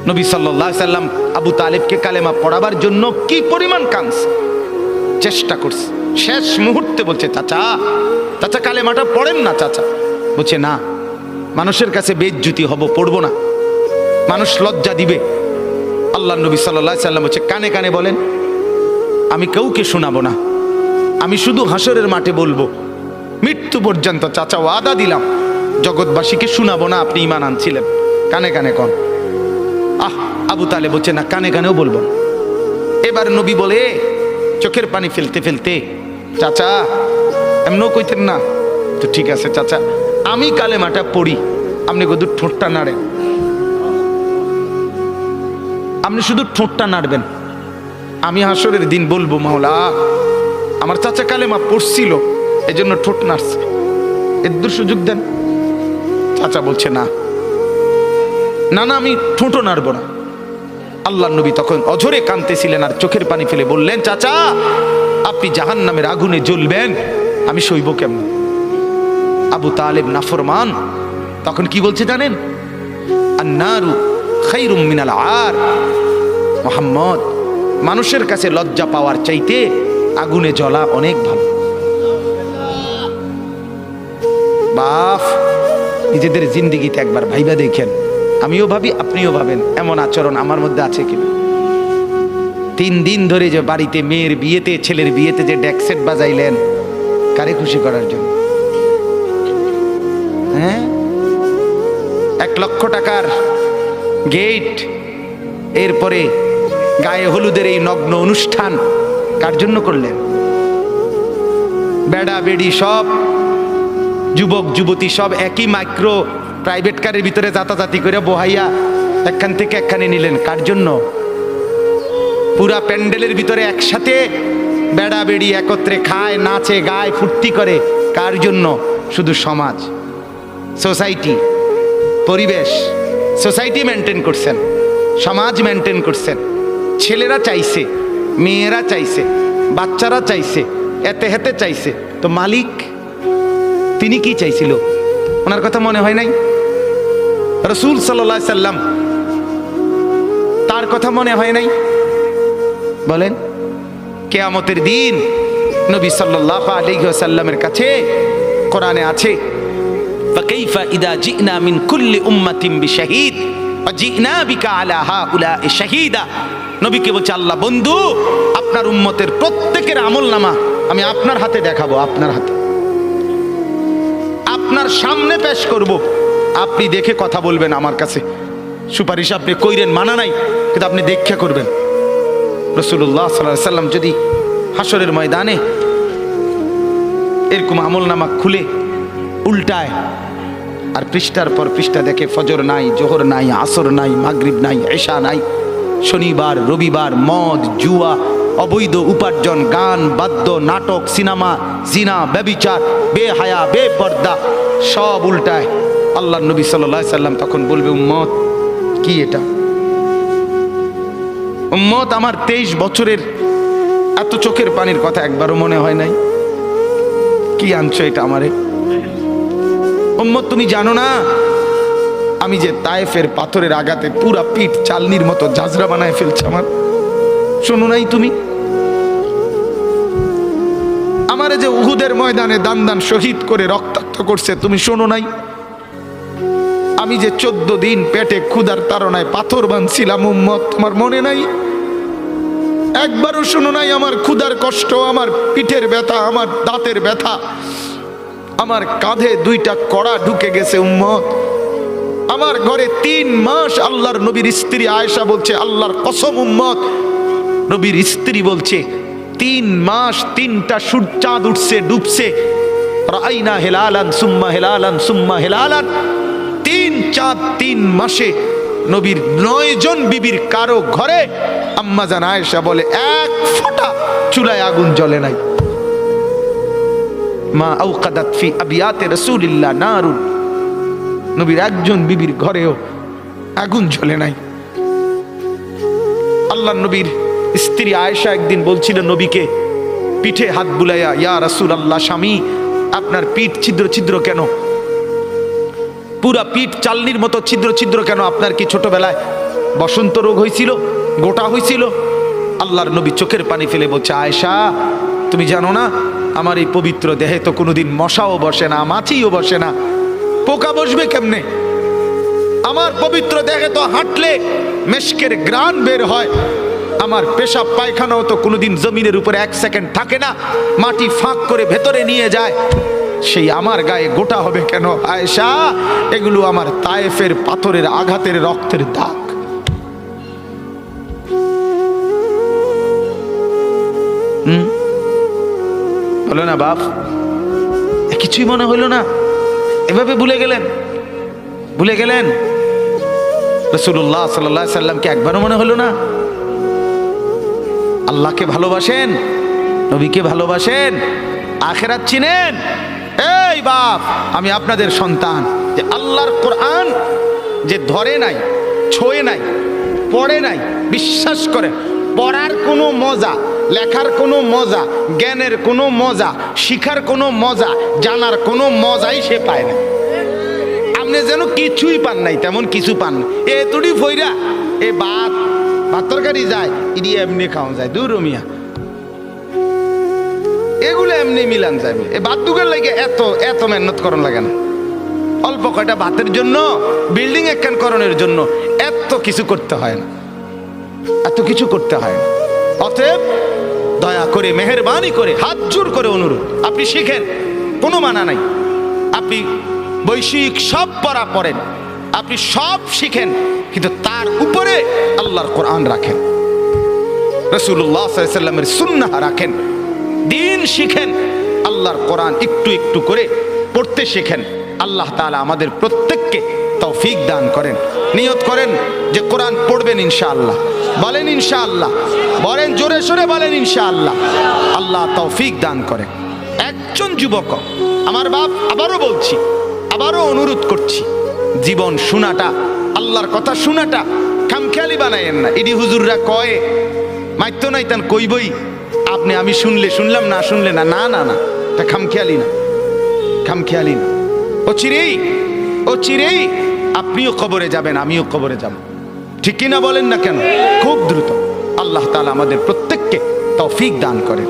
নবী সাল্লাল্লাহু আলাইহি সাল্লাম আবু তালেবকে কালেমা পড়াবার জন্য কি পরিমাণ কাঁদছে, চেষ্টা করছে। শেষ মুহূর্তে বলছে, চাচা চাচা কালেমাটা পড়েন না চাচা। বলছে না, মানুষের কাছে বেইজ্জতি হব, পড়বো না, মানুষ লজ্জা দিবে। আল্লাহ নবী সাল্লাল্লাহু আলাইহি সাল্লাম বলছে, কানে কানে বলেন, আমি কাউকে শোনাবো না, আমি শুধু হাসরের মাঠে বলবো, মৃত্যু পর্যন্ত চাচা ওয়াদা দিলাম জগৎবাসীকে শোনাবো না আপনি ঈমান আনছিলেন, কানে কানে কন। আবু তালেব বলছে না, কানে কানেও বলবো না। এবার নবী বলে চোখের পানি ফেলতে ফেলতে, চাচা এমনও কইতেন না তো, ঠিক আছে চাচা আমি কালেমাটা পড়ি, আপনি শুধু ঠোঁটটা নাড়েন, আপনি শুধু ঠোঁটটা নাড়বেন, আমি হাসরের দিন বলবো মাওলা আমার চাচা কালেমা পড়ছিল এজন্য ঠোঁট নাড়ছে, এর সুযোগ দেন। চাচা বলছে না না না, আমি ঠোঁটও নাড়বো না। আল্লাহ নবী তখন অঝরে কাঁদতেছিলেন আর চোখের পানি ফেলে বললেন, চাচা আপনি জাহান্নামের আগুনে জ্বলবেন, আমি সইব কেমন? আবু তালেব নাফরমান তখন কি বলছে জানেন? আন্নারু খায়রুম মিনাল আর। মুহাম্মদ, মানুষের কাছে লজ্জা পাওয়ার চাইতে আগুনে জ্বলা অনেক ভালো। বাপ, নিজেদের জিন্দেগিতে একবার ভাইবা দেখেন, আমিও ভাবি আপনিও ভাবেন এমন আচরণ আমার মধ্যে আছে কিনা। 3 দিন ধরে যে বাড়িতে মেয়ের বিয়েতে, ছেলের বিয়েতে যে ডেক সেট বাজাইলেন, কারে খুশি করার জন্য? হ্যাঁ, 1 লক্ষ টাকার গেট, এরপরে গায়ে হলুদের এই নগ্ন অনুষ্ঠান কার জন্য করলেন? বেড়া বেড়ি সব, যুবক যুবতী সব একই মাইক্রো প্রাইভেট কারের ভিতরে যাতাযাতি করে বহাইয়া একখান থেকে একখানে নিলেন, কার জন্য? পুরা প্যান্ডেলের ভিতরে একসাথে বেড়া বেড়ি একত্রে খায়, নাচে, গায়, ফুর্তি করে, কার জন্য? শুধু সমাজ, সোসাইটি, পরিবেশ, সোসাইটি মেনটেন করছেন, সমাজ মেনটেন করছেন। ছেলেরা চাইছে, মেয়েরা চাইছে, বাচ্চারা চাইছে, এতে হেতে চাইছে, তো মালিক তিনি কি চাইছিল? ওনার কথা মনে হয় নাই? রাসূল সাল্লাল্লাহু আলাইহি সাল্লাম, তার কথা মনে হয় নাই? বলেন, কিয়ামতের দিন নবী সাল্লাল্লাহু আলাইহি ওয়াসাল্লামের কাছে কোরআনে আছে, ফাকাইফা ইদা জিনা মিন কুল্লি উম্মাতিন বিশাহিদ ওয়া জিনা বিকা আলা হাউলা'i শাহীদা। নবীকে বলছে আল্লাহ, বন্ধু আপনার উম্মতের প্রত্যেকের আমলনামা আমি আপনার হাতে দেখাবো, আপনার হাতে, আপনার সামনে পেশ করব, আপনি দেখে কথা বলবেন আমার কাছে, সুপারিশ আপনি কইরেন, মানা নাই, কিন্তু আপনি দেখে করবেন। রাসূলুল্লাহ সাল্লাল্লাহু আলাইহি সাল্লাম যদি হাসরের ময়দানে এরকম আমলনামা খুলে উল্টায় আর পৃষ্ঠার পর পৃষ্ঠা দেখে ফজর নাই, জোহর নাই, আসর নাই, মাগরিব নাই, এশা নাই, শনিবার রবিবার, মদ জুয়া, অবৈধ উপার্জন, গান বাদ্য, নাটক, সিনেমা, জিনা, ব্যভিচার, বেহায়া, বেপর্দা সব উল্টায়। আল্লাহ নবী সাল্লাল্লাহু আলাইহি সাল্লাম তখন বলবে, উম্মত কি এটা? উম্মত, আমার 23 বছরের এত চোখের পানির কথা একবারও মনে হয় নাই? কি আনছো এটা আমারে? উম্মত, তুমি জানো না আমি যে তায়েফের পাথরের আঘাতে পুরা পিঠ চালনির মতো জাজরা বানায় ফেলছে আমার? শোনো নাই তুমি? আমারে যে উহুদের ময়দানে দান দান শহীদ করে রক্তাক্ত করছে, তুমি শোনো নাই? আমি যে 14 দিন পেটে ক্ষুধার তাড়নায় পাথর বাঁধছিলাম, উম্মত তোমার মনে নাই? একবারও শোনো নাই আমার ক্ষুধার কষ্ট, আমার পিঠের ব্যথা, আমার দাঁতের ব্যথা, আমার কাঁধে 2টা কড়া ঢুকে গেছে? উম্মত, আমার ঘরে 3 মাস আল্লাহর নবীর স্ত্রী আয়েশা বলছে, আল্লাহর কসম উম্মত, নবীর স্ত্রী বলছে 3 মাস 3টা চাঁদ উঠছে ডুবছে, রাইনা হেলালান সুম্মা হেলালান সুম্মা হেলালান, 3 চাঁদ 3 মাসে নবীর 9 জন বিবির কারো ঘরে আম্মা জান আয়েশা বলে 1 ফোঁটা চুলায় আগুন জ্বলে নাই। মা আওকাদাত ফি আবিয়াতে রাসূলিল্লাহ নারুন, নবীর একজন বিবির ঘরেও আগুন জ্বলে নাই। আল্লাহ নবীর স্ত্রী আয়েশা একদিন বলছিল নবীকে, পিঠে হাত বুলাইয়া, ইয়া রাসূলুল্লাহ, স্বামী আপনার পিঠ ছিদ্র ছিদ্র কেন? পুরা পিঠ চালনির মতো ছিদ্র ছিদ্র কেন? আপনার কি ছোটবেলায় বসন্ত রোগ হয়েছিল, গোটা হয়েছিল। আল্লাহর নবী চোখের পানি ফেলে বলছে, আয়েশা তুমি জানো না আমার এই পবিত্র দেহে তো কোনোদিন মশাও বসে না, মাছিও বসে না, পোকা বসবে কেমনে? আমার পবিত্র দেহে তো হাঁটলে মেশকের গ্রান বের হয়, আমার পেশাব পায়খানাও তো কোনোদিন জমিনের উপরে 1 সেকেন্ড থাকে না, মাটি ফাঁক করে ভেতরে নিয়ে যায়, সেই আমার গায়ে গোটা হবে কেন? আয়েশা এগুলো আমার তায়েফের পাথরের আঘাতের রক্তের দাগ। বলো না বাপ, কিছুই মনে হইল না? এভাবে ভুলে গেলেন, ভুলে গেলেন? রাসূলুল্লাহ সাল্লাল্লাহু আলাইহি সাল্লামকে একবারও মনে হলো না? আল্লাহকে ভালোবাসেন, নবীকে ভালোবাসেন, আখিরাত চিনেন? এই বাপ, আমি আপনাদের সন্তান, যে আল্লাহর কোরআন যে ধরে নাই, ছোঁয়ে নাই, পড়ে নাই, বিশ্বাস করে পড়ার কোনো মজা, লেখার কোনো মজা, জ্ঞানের কোনো মজা, শিখার কোনো মজা, জানার কোনো মজাই সে পায় না। আপনি যেন কিছুই পান নাই, তেমন কিছু পান না। এ তুড়ি ফইরা এ ভাত তরকারি যায়, ইডি এমনি খাওয়া যায়, দূর মিয়া, এগুলো এমনি মিলান যায়। এ ভাত দুগের লাগে এত এত মেহনত করন লাগে না। অল্প কয়টা ভাতের জন্য, বিল্ডিং একখান করণের জন্য এত কিছু করতে হয় না, এত কিছু করতে হয় না। অতএব দয়া করে, মেহেরবানি করে, হাত জোর করে অনুরোধ, আপনি শিখেন, কোনো মানা নাই। আপনি বৈশ্বিক সব পড়া পড়েন, আপনি সব শিখেন, কিন্তু তার উপরে আল্লাহর কোরআন রাখেন, রাসূলুল্লাহ সাল্লাল্লাহু আলাইহি সাল্লামের সুন্নাহ রাখেন, দিন শিখেন, আল্লাহর কোরআন একটু একটু করে পড়তে শিখেন। আল্লাহ তাআলা আমাদের প্রত্যেককে তৌফিক দান করেন। নিয়ত করেন যে কোরআন পড়বেন ইনশাআল্লাহ। বলেন ইনশাআল্লাহ, বলেন জোরে সোরে বলেন ইনশাআল্লাহ। আল্লাহ তৌফিক দান করেন। একজন যুবক, আমার বাপ, আবারও বলছি, আবারও অনুরোধ করছি, জীবন শোনাটা, আল্লাহর কথা শোনাটা খামখেয়ালি বানায়েন না। ইডি হুজুররা কয় মাইতো নাই তান কইবই, আপনি আমি শুনলে শুনলাম, না শুনলে না, না না না, তা খামখেয়ালি না, খামখেয়ালি না। ও চিরেই আপনিও কবরে যাবেন, আমিও কবরে যাব, ঠিক কিনা বলেন না কেন? খুব দ্রুত। আল্লাহ তাআলা আমাদের প্রত্যেককে তৌফিক দান করেন।